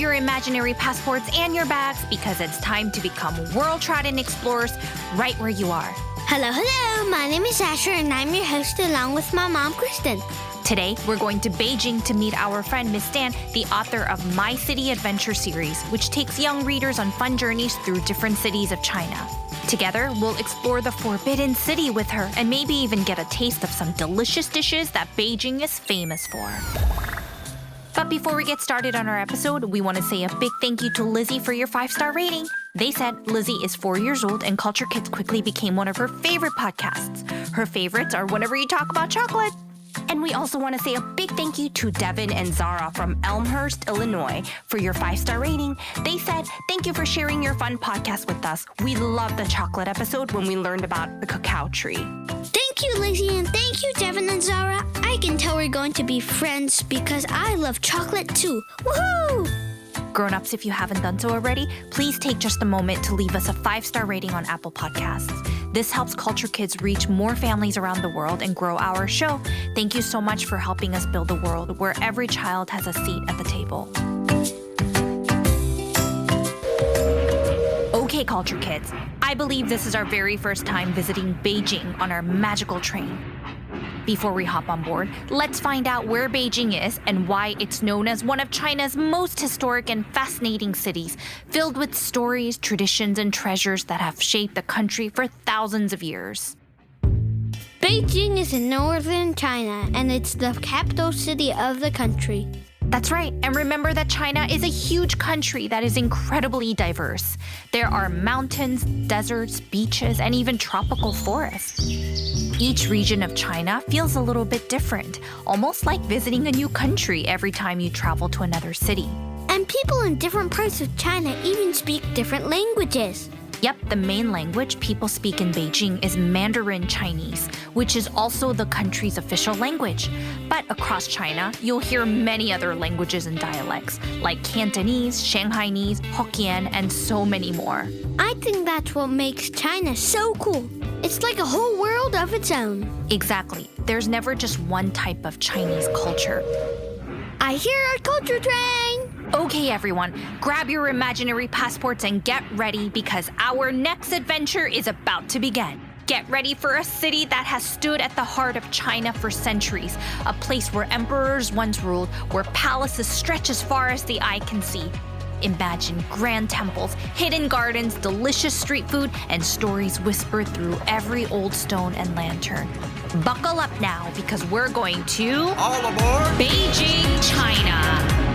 your imaginary passports and your bags because it's time to become world-trodden explorers right where you are. Hello. My name is Asher and I'm your host along with my mom, Kristen. Today, we're going to Beijing to meet our friend Miss Dan, the author of My City Adventure series, which takes young readers on fun journeys through different cities of China. Together, we'll explore the Forbidden City with her and maybe even get a taste of some delicious dishes that Beijing is famous for. But before we get started on our episode, we want to say a big thank you to Lizzie for your 5-star rating. They said Lizzie is 4 years old and Culture Kids quickly became one of her favorite podcasts. Her favorites are whenever you talk about chocolate. And we also want to say a big thank you to Devin and Zara from Elmhurst, Illinois for your 5-star rating. They said, thank you for sharing your fun podcast with us. We loved the chocolate episode when we learned about the cacao tree. Thank you, Lizzie, and thank you, Devin and Zara. I can tell we're going to be friends because I love chocolate too. Woohoo! Grown-ups, if you haven't done so already, please take just a moment to leave us a 5-star rating on Apple Podcasts. This helps Culture Kids reach more families around the world and grow our show. Thank you so much for helping us build a world where every child has a seat at the table. Okay, Culture Kids, I believe this is our very first time visiting Beijing on our magical train. Before we hop on board, let's find out where Beijing is and why it's known as one of China's most historic and fascinating cities, filled with stories, traditions, and treasures that have shaped the country for thousands of years. Beijing is in northern China, and it's the capital city of the country. That's right, and remember that China is a huge country that is incredibly diverse. There are mountains, deserts, beaches, and even tropical forests. Each region of China feels a little bit different, almost like visiting a new country every time you travel to another city. And people in different parts of China even speak different languages. Yep, the main language people speak in Beijing is Mandarin Chinese, which is also the country's official language. But across China, you'll hear many other languages and dialects, like Cantonese, Shanghainese, Hokkien, and so many more. I think that's what makes China so cool. It's like a whole world of its own. Exactly. There's never just one type of Chinese culture. I hear a culture train! Okay, everyone, grab your imaginary passports and get ready because our next adventure is about to begin. Get ready for a city that has stood at the heart of China for centuries, a place where emperors once ruled, where palaces stretch as far as the eye can see. Imagine grand temples, hidden gardens, delicious street food, and stories whispered through every old stone and lantern. Buckle up now because we're going to... All aboard! Beijing, China!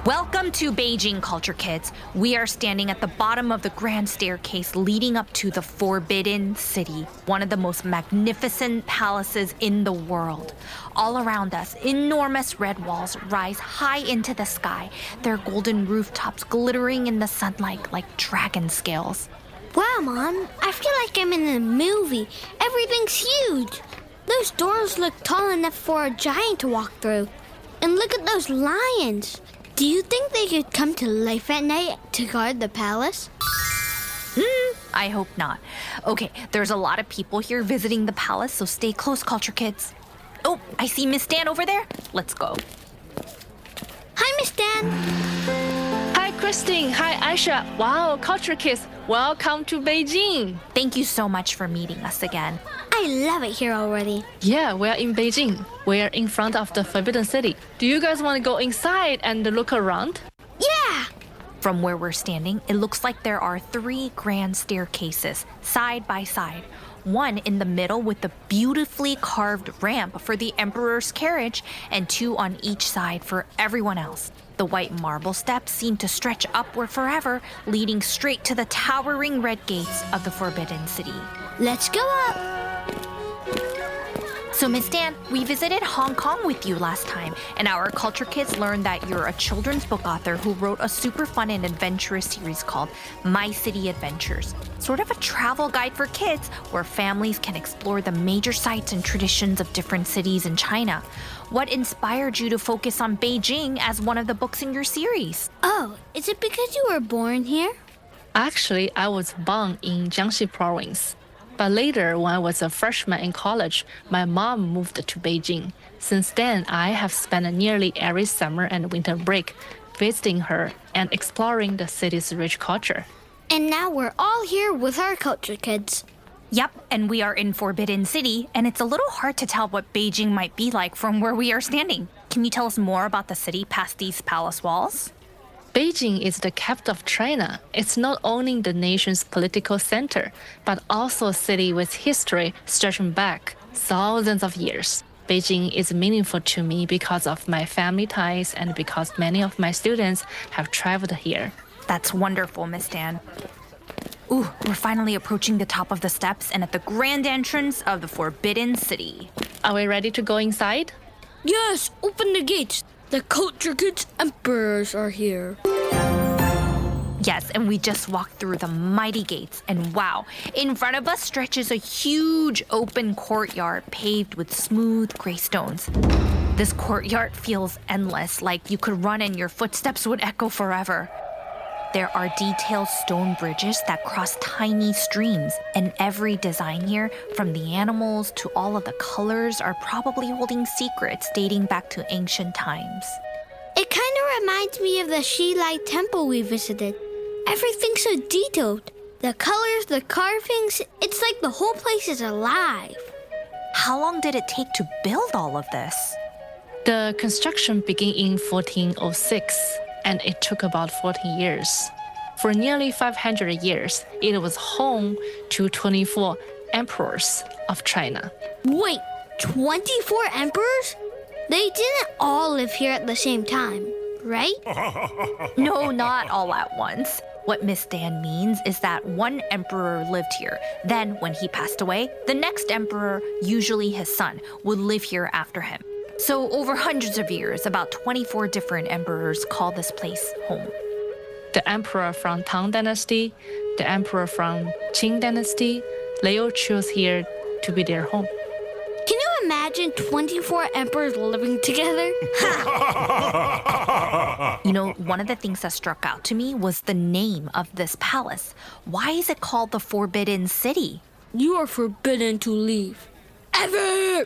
Welcome to Beijing, Culture Kids. We are standing at the bottom of the grand staircase leading up to the Forbidden City, one of the most magnificent palaces in the world. All around us, enormous red walls rise high into the sky, their golden rooftops glittering in the sunlight like dragon scales. Wow, Mom, I feel like I'm in a movie. Everything's huge. Those doors look tall enough for a giant to walk through. And look at those lions. Do you think they could come to life at night to guard the palace? I hope not. Okay, there's a lot of people here visiting the palace, so stay close, Culture Kids. Oh, I see Miss Dan over there. Let's go. Hi, Miss Dan. Hi, Christine. Hi, Aisha. Wow, Culture Kids. Welcome to Beijing. Thank you so much for meeting us again. I love it here already. Yeah, we're in Beijing. We're in front of the Forbidden City. Do you guys want to go inside and look around? Yeah! From where we're standing, it looks like there are 3 grand staircases, side by side. One in the middle with a beautifully carved ramp for the emperor's carriage, and 2 on each side for everyone else. The white marble steps seem to stretch upward forever, leading straight to the towering red gates of the Forbidden City. Let's go up! So, Miss Dan, we visited Hong Kong with you last time, and our culture kids learned that you're a children's book author who wrote a super fun and adventurous series called My City Adventures. Sort of a travel guide for kids where families can explore the major sites and traditions of different cities in China. What inspired you to focus on Beijing as one of the books in your series? Oh, is it because you were born here? Actually, I was born in Jiangxi province. But later, when I was a freshman in college, my mom moved to Beijing. Since then, I have spent nearly every summer and winter break visiting her and exploring the city's rich culture. And now we're all here with our culture kids. Yep, and we are in Forbidden City, and it's a little hard to tell what Beijing might be like from where we are standing. Can you tell us more about the city past these palace walls? Beijing is the capital of China. It's not only the nation's political center, but also a city with history stretching back thousands of years. Beijing is meaningful to me because of my family ties and because many of my students have traveled here. That's wonderful, Miss Dan. Ooh, we're finally approaching the top of the steps and at the grand entrance of the Forbidden City. Are we ready to go inside? Yes, open the gates. The culture kids emperors are here. Yes, and we just walked through the mighty gates, and wow, in front of us stretches a huge open courtyard paved with smooth gray stones. This courtyard feels endless, like you could run and your footsteps would echo forever. There are detailed stone bridges that cross tiny streams, and every design here, from the animals to all of the colors, are probably holding secrets dating back to ancient times. It kind of reminds me of the Shilai temple we visited. Everything's so detailed. The colors, the carvings, it's like the whole place is alive. How long did it take to build all of this? The construction began in 1406, and it took about 14 years. For nearly 500 years, it was home to 24 emperors of China. Wait, 24 emperors? They didn't all live here at the same time, right? No, not all at once. What Miss Dan means is that one emperor lived here. Then, when he passed away, the next emperor, usually his son, would live here after him. So, over hundreds of years, about 24 different emperors call this place home. The emperor from Tang Dynasty, the emperor from Qing Dynasty, they all chose here to be their home. Can you imagine 24 emperors living together? You know, one of the things that struck out to me was the name of this palace. Why is it called the Forbidden City? You are forbidden to leave. Ever!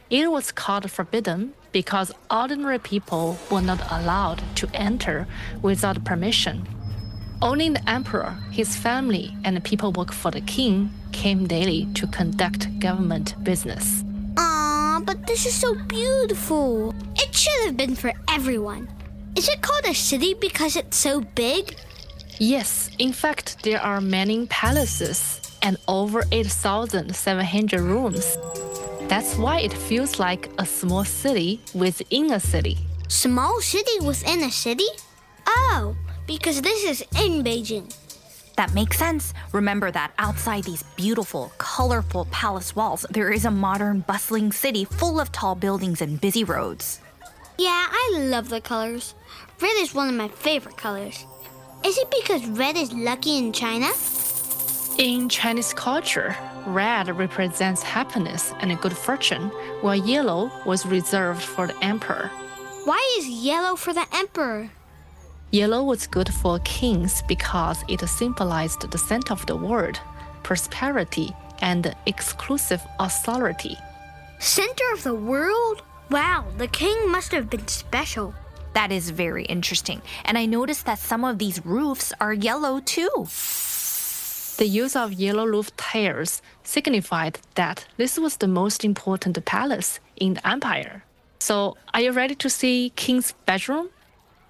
It was called forbidden because ordinary people were not allowed to enter without permission. Only the emperor, his family, and the people work for the king came daily to conduct government business. Aw, but this is so beautiful. It should have been for everyone. Is it called a city because it's so big? Yes, in fact, there are many palaces and over 8,700 rooms. That's why it feels like a small city within a city. Small city within a city? Oh, because this is in Beijing. That makes sense. Remember that outside these beautiful, colorful palace walls, there is a modern, bustling city full of tall buildings and busy roads. Yeah, I love the colors. Red is one of my favorite colors. Is it because red is lucky in China? In Chinese culture, red represents happiness and good fortune, while yellow was reserved for the emperor. Why is yellow for the emperor? Yellow was good for kings because it symbolized the center of the world, prosperity, and exclusive authority. Center of the world? Wow, the king must have been special. That is very interesting. And I noticed that some of these roofs are yellow too. The use of yellow roof tiles signified that this was the most important palace in the empire. So, are you ready to see King's bedroom?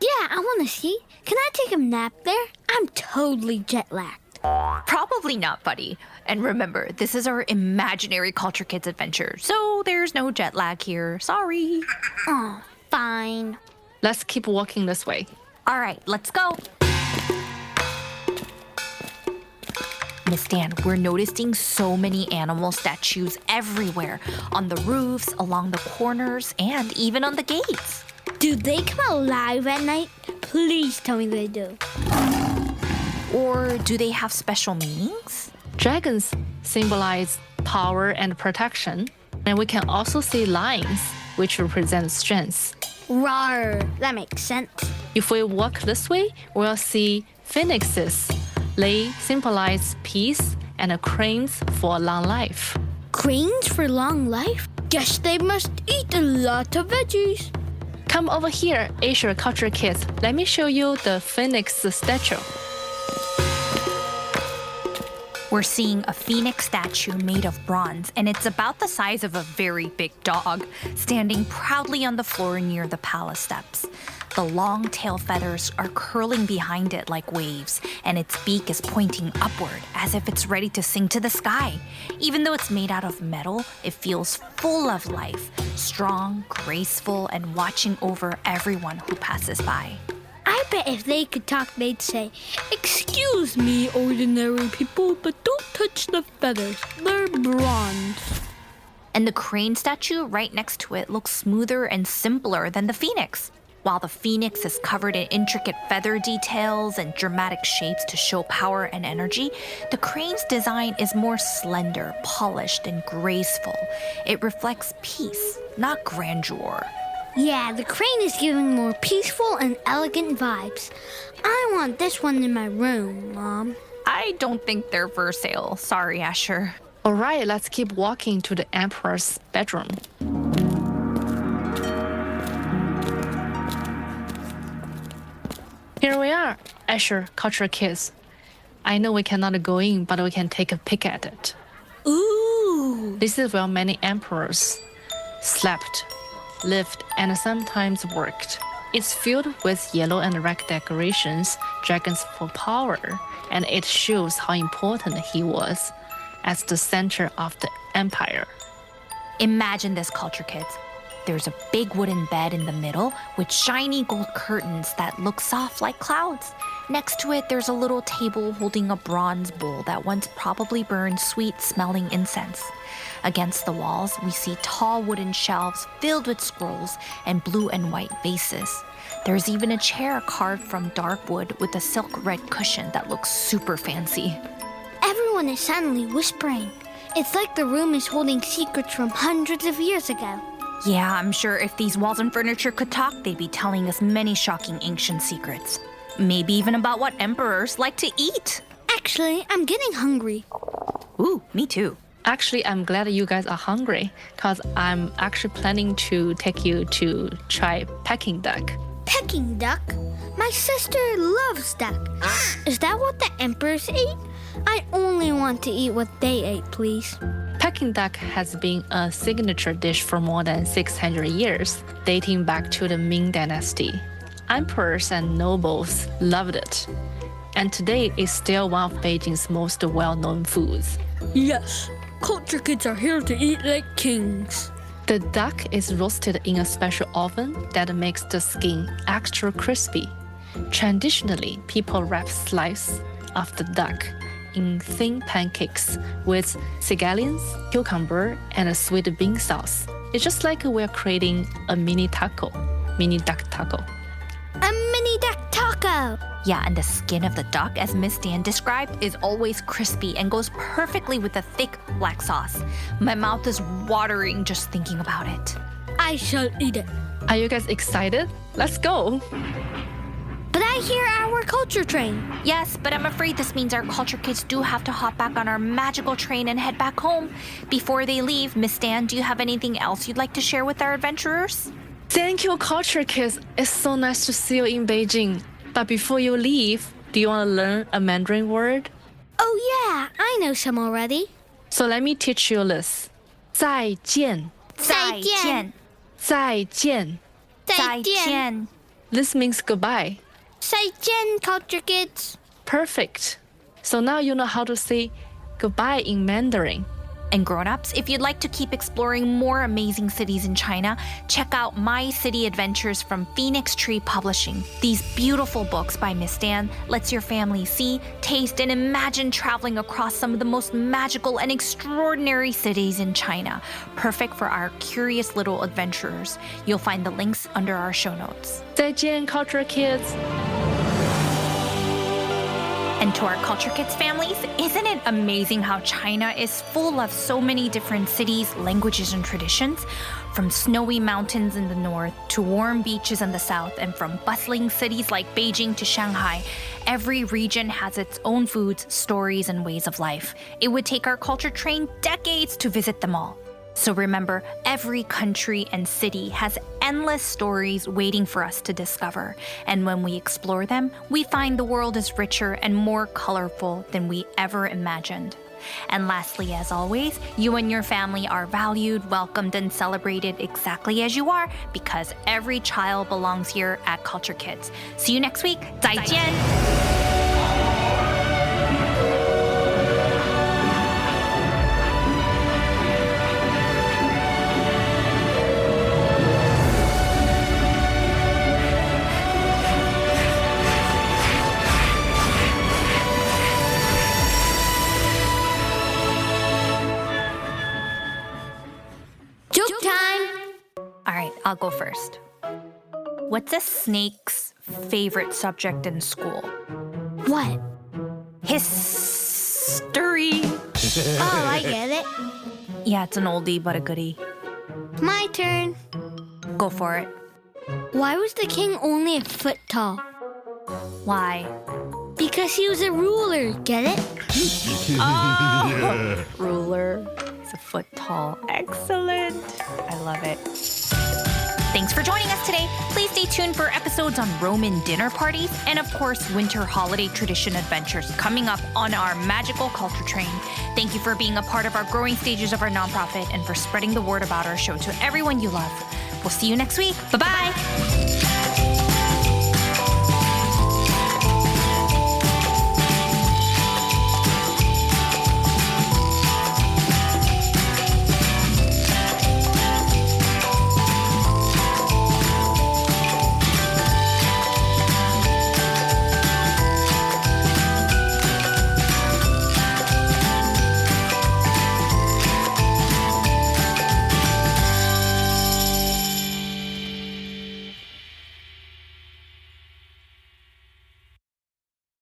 Yeah, I want to see. Can I take a nap there? I'm totally jet lagged. Probably not, buddy. And remember, this is our imaginary Culture Kids adventure, so there's no jet lag here. Sorry. Oh, fine. Let's keep walking this way. All right, let's go. Miss Dan, we're noticing so many animal statues everywhere, on the roofs, along the corners, and even on the gates. Do they come alive at night? Please tell me they do. Or do they have special meanings? Dragons symbolize power and protection, and we can also see lions, which represent strength. Rawr, that makes sense. If we walk this way, we'll see phoenixes. They symbolize peace, and cranes for long life. Cranes for long life? Guess they must eat a lot of veggies. Come over here, Asia Culture Kids. Let me show you the phoenix statue. We're seeing a phoenix statue made of bronze, and it's about the size of a very big dog, standing proudly on the floor near the palace steps. The long tail feathers are curling behind it like waves, and its beak is pointing upward as if it's ready to sing to the sky. Even though it's made out of metal, it feels full of life, strong, graceful, and watching over everyone who passes by. I bet if they could talk, they'd say, "Excuse me, ordinary people, but don't touch the feathers. They're bronze." And the crane statue right next to it looks smoother and simpler than the phoenix. While the phoenix is covered in intricate feather details and dramatic shapes to show power and energy, the crane's design is more slender, polished, and graceful. It reflects peace, not grandeur. Yeah, the crane is giving more peaceful and elegant vibes. I want this one in my room, Mom. I don't think they're for sale. Sorry, Asher. All right, let's keep walking to the emperor's bedroom. Here we are, Asher Culture Kids. I know we cannot go in, but we can take a peek at it. Ooh! This is where many emperors slept, lived, and sometimes worked. It's filled with yellow and red decorations, dragons for power, and it shows how important he was as the center of the empire. Imagine this, Culture Kids. There's a big wooden bed in the middle with shiny gold curtains that look soft like clouds. Next to it, there's a little table holding a bronze bowl that once probably burned sweet-smelling incense. Against the walls, we see tall wooden shelves filled with scrolls and blue and white vases. There's even a chair carved from dark wood with a silk red cushion that looks super fancy. Everyone is suddenly whispering. It's like the room is holding secrets from hundreds of years ago. Yeah, I'm sure if these walls and furniture could talk, they'd be telling us many shocking ancient secrets. Maybe even about what emperors like to eat. Actually, I'm getting hungry. Ooh, me too. Actually, I'm glad you guys are hungry because I'm actually planning to take you to try Peking duck. Peking duck? My sister loves duck. Is that what the emperors ate? I only want to eat what they ate, please. Peking duck has been a signature dish for more than 600 years, dating back to the Ming Dynasty. Emperors and nobles loved it, and today it's still one of Beijing's most well-known foods. Yes, culture kids are here to eat like kings. The duck is roasted in a special oven that makes the skin extra crispy. Traditionally, people wrap slices of the duck in thin pancakes with scallions, cucumber, and a sweet bean sauce. It's just like we're creating a mini duck taco. A mini duck taco! Yeah, and the skin of the duck, as Miss Dan described, is always crispy and goes perfectly with the thick black sauce. My mouth is watering just thinking about it. I shall eat it. Are you guys excited? Let's go! But I hear our culture train. Yes, but I'm afraid this means our culture kids do have to hop back on our magical train and head back home. Before they leave, Miss Dan, do you have anything else you'd like to share with our adventurers? Thank you, Culture Kids. It's so nice to see you in Beijing. But before you leave, do you want to learn a Mandarin word? Oh yeah, I know some already. So let me teach you this. 再见,再见,再见. 再见. This means goodbye. 再见, culture kids. Perfect. So now you know how to say goodbye in Mandarin. And grown-ups, if you'd like to keep exploring more amazing cities in China, check out My City Adventures from Phoenix Tree Publishing. These beautiful books by Miss Dan lets your family see, taste, and imagine traveling across some of the most magical and extraordinary cities in China. Perfect for our curious little adventurers. You'll find the links under our show notes. 再见, Culture Kids. And to our Culture Kids families, isn't it amazing how China is full of so many different cities, languages, and traditions? From snowy mountains in the north to warm beaches in the south, and from bustling cities like Beijing to Shanghai, every region has its own foods, stories, and ways of life. It would take our culture train decades to visit them all. So remember, every country and city has endless stories waiting for us to discover. And when we explore them, we find the world is richer and more colorful than we ever imagined. And lastly, as always, you and your family are valued, welcomed, and celebrated exactly as you are because every child belongs here at Culture Kids. See you next week. 再见! Joke time! All right, I'll go first. What's a snake's favorite subject in school? What? History. Oh, I get it. Yeah, it's an oldie but a goodie. My turn. Go for it. Why was the king only a foot tall? Why? Because he was a ruler, get it? Oh, ruler. He's a foot tall. Excellent. I love it. Thanks for joining us today. Please stay tuned for episodes on Roman dinner parties and, of course, winter holiday tradition adventures coming up on our magical culture train. Thank you for being a part of our growing stages of our nonprofit and for spreading the word about our show to everyone you love. We'll see you next week. Bye-bye.